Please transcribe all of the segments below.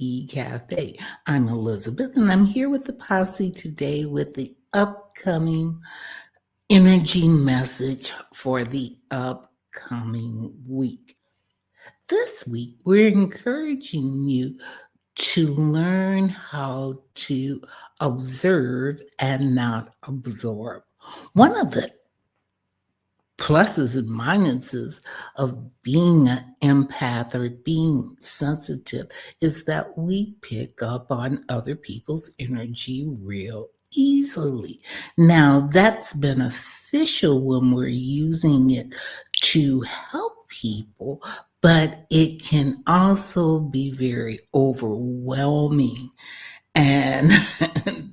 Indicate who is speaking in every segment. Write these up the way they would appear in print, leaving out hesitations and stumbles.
Speaker 1: Cafe. I'm Elizabeth, and I'm here with the posse today with the upcoming energy message for the upcoming week. This week, we're encouraging you to learn how to observe and not absorb. One of the pluses and minuses of being an empath or being sensitive is that we pick up on other people's energy real easily. Now, that's beneficial when we're using it to help people, but it can also be very overwhelming and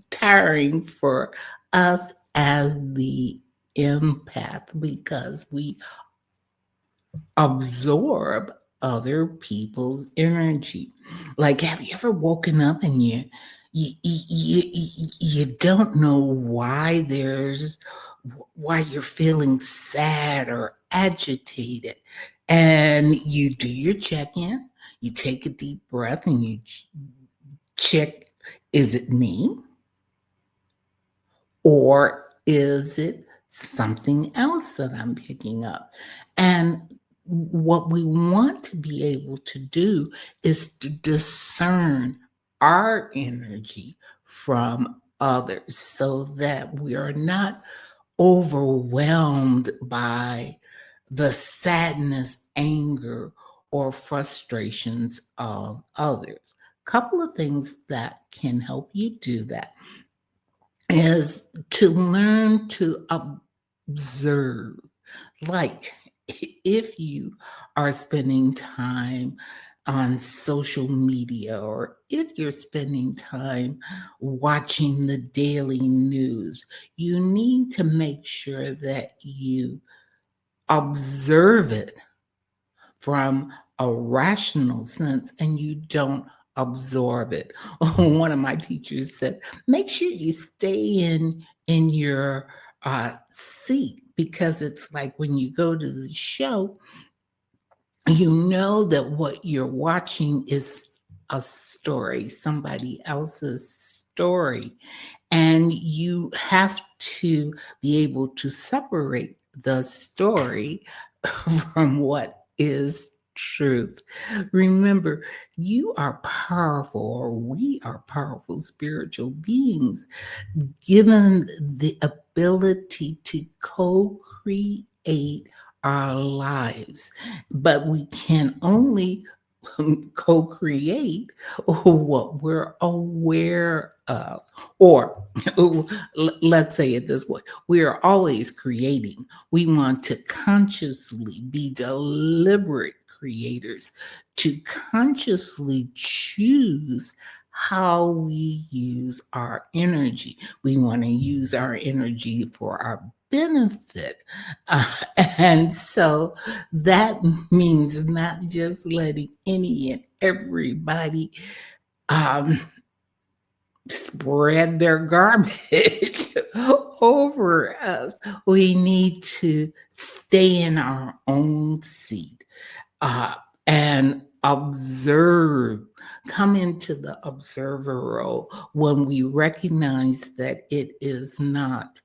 Speaker 1: tiring for us as the empath because we absorb other people's energy. Like, have you ever woken up and you don't know why you're feeling sad or agitated, and you do your check-in, you take a deep breath, and you check, is it me? Or is it something else that I'm picking up? And what we want to be able to do is to discern our energy from others so that we are not overwhelmed by the sadness, anger, or frustrations of others. Couple of things that can help you do that is to learn to observe. Like, if you are spending time on social media, or if you're spending time watching the daily news, you need to make sure that you observe it from a rational sense and you don't absorb it. One of my teachers said, make sure you stay in your seat, because it's like when you go to the show, you know that what you're watching is a story, somebody else's story, and you have to be able to separate the story from what is truth. Remember, you are powerful, or we are powerful spiritual beings, given the ability to co-create our lives. But we can only co-create what we're aware of. Or let's say it this way, we are always creating. We want to consciously be deliberate creators, to consciously choose how we use our energy. We want to use our energy for our benefit. And so that means not just letting any and everybody spread their garbage over us. We need to stay in our own seat and observe, come into the observer role when we recognize that it is not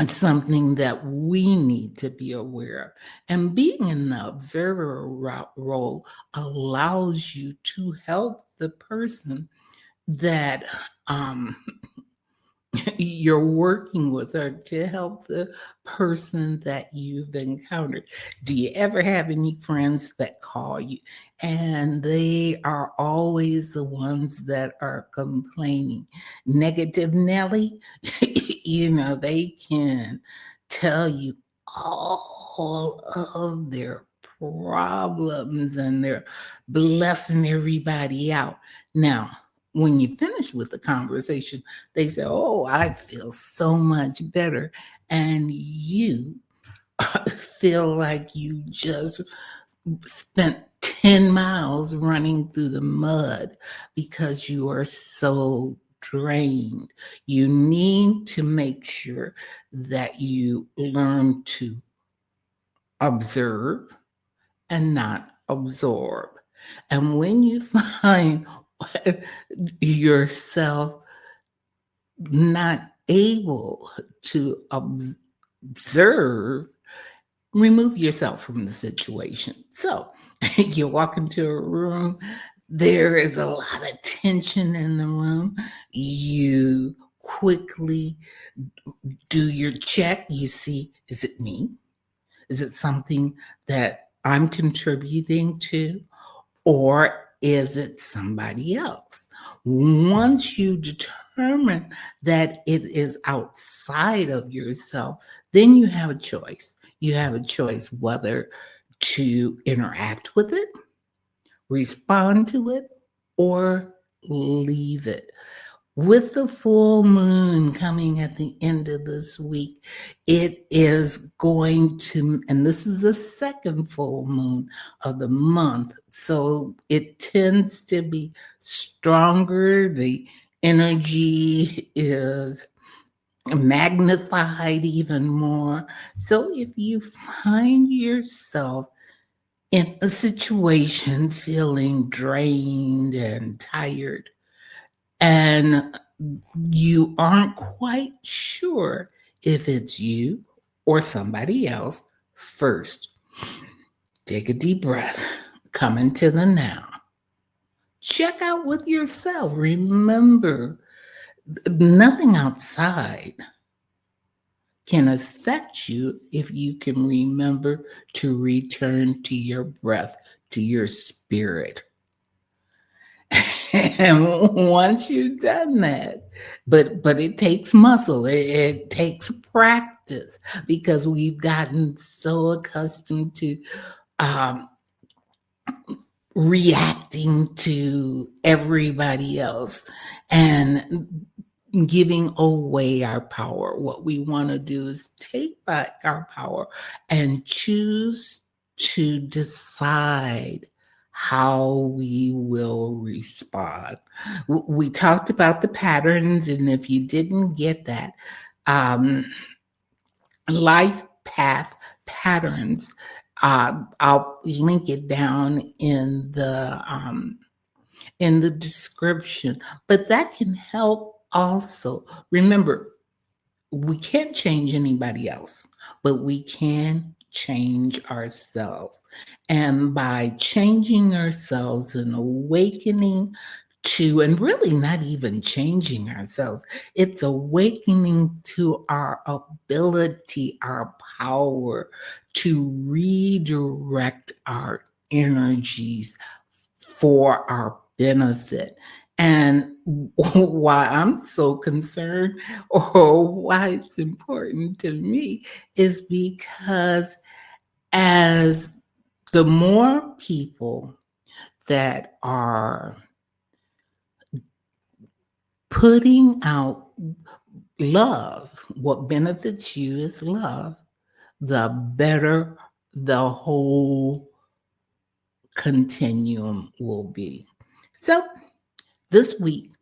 Speaker 1: something that we need to be aware of. And being in the observer role allows you to help the person that you're working with, or to help the person that you've encountered. Do you ever have any friends that call you and they are always the ones that are complaining? Negative Nelly, they can tell you all of their problems and they're blessing everybody out. Now, when you finish with the conversation, they say, oh, I feel so much better. And you feel like you just spent 10 miles running through the mud because you are so drained. You need to make sure that you learn to observe and not absorb. And when you find yourself not able to observe, remove yourself from the situation. So you walk into a room, there is a lot of tension in the room. You quickly do your check. You see, is it me? Is it something that I'm contributing to? Or is it somebody else? Once you determine that it is outside of yourself, then you have a choice. You have a choice whether to interact with it, respond to it, or leave it. With the full moon coming at the end of this week, it is going to, and this is the second full moon of the month, so it tends to be stronger. The energy is magnified even more. So if you find yourself in a situation feeling drained and tired, and you aren't quite sure if it's you or somebody else, first, take a deep breath, come into the now. Check out with yourself. Remember, nothing outside can affect you if you can remember to return to your breath, to your spirit. And once you've done that, but it takes muscle, it takes practice, because we've gotten so accustomed to um, reacting to everybody else and giving away our power. What we want to do is take back our power and choose to decide how we will respond. We talked about the patterns, and if you didn't get that, um, life path patterns, I'll link it down in the description. But that can help also. Remember, we can't change anybody else, but we can change ourselves. And by changing ourselves and awakening to, and really not even changing ourselves, it's awakening to our ability, our power to redirect our energies for our benefit. And why I'm so concerned, or why it's important to me, is because as the more people that are putting out love, what benefits you is love, the better the whole continuum will be. So this week,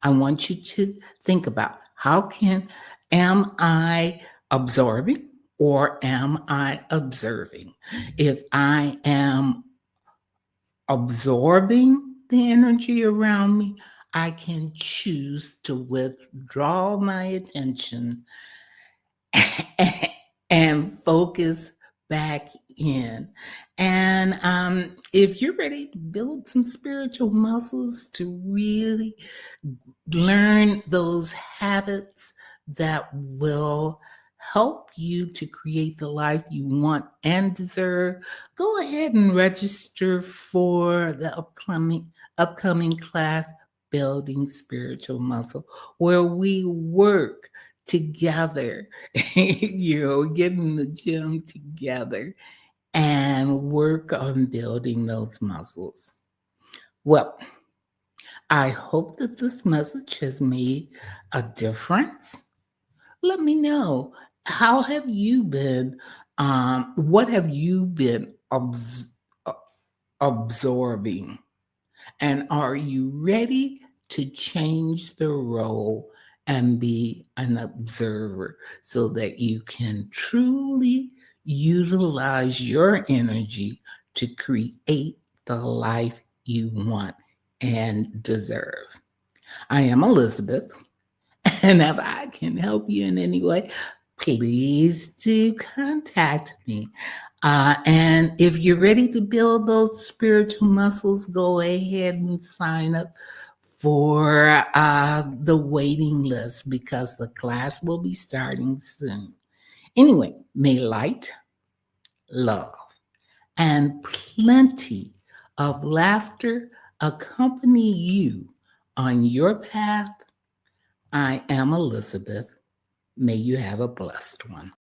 Speaker 1: I want you to think about, am I absorbing or am I observing? If I am absorbing the energy around me, I can choose to withdraw my attention and focus back in. And if you're ready to build some spiritual muscles to really learn those habits that will help you to create the life you want and deserve, go ahead and register for the upcoming class, Building Spiritual Muscle, where we work together, get in the gym together and work on building those muscles. Well, I hope that this message has made a difference. Let me know, how have you been? What have you been absorbing? And are you ready to change the role and be an observer so that you can truly utilize your energy to create the life you want and deserve. I am Elizabeth, and if I can help you in any way, please do contact me. And if you're ready to build those spiritual muscles, go ahead and sign up for the waiting list because the class will be starting soon. Anyway, may light, love, and plenty of laughter accompany you on your path. I am Elizabeth. May you have a blessed one.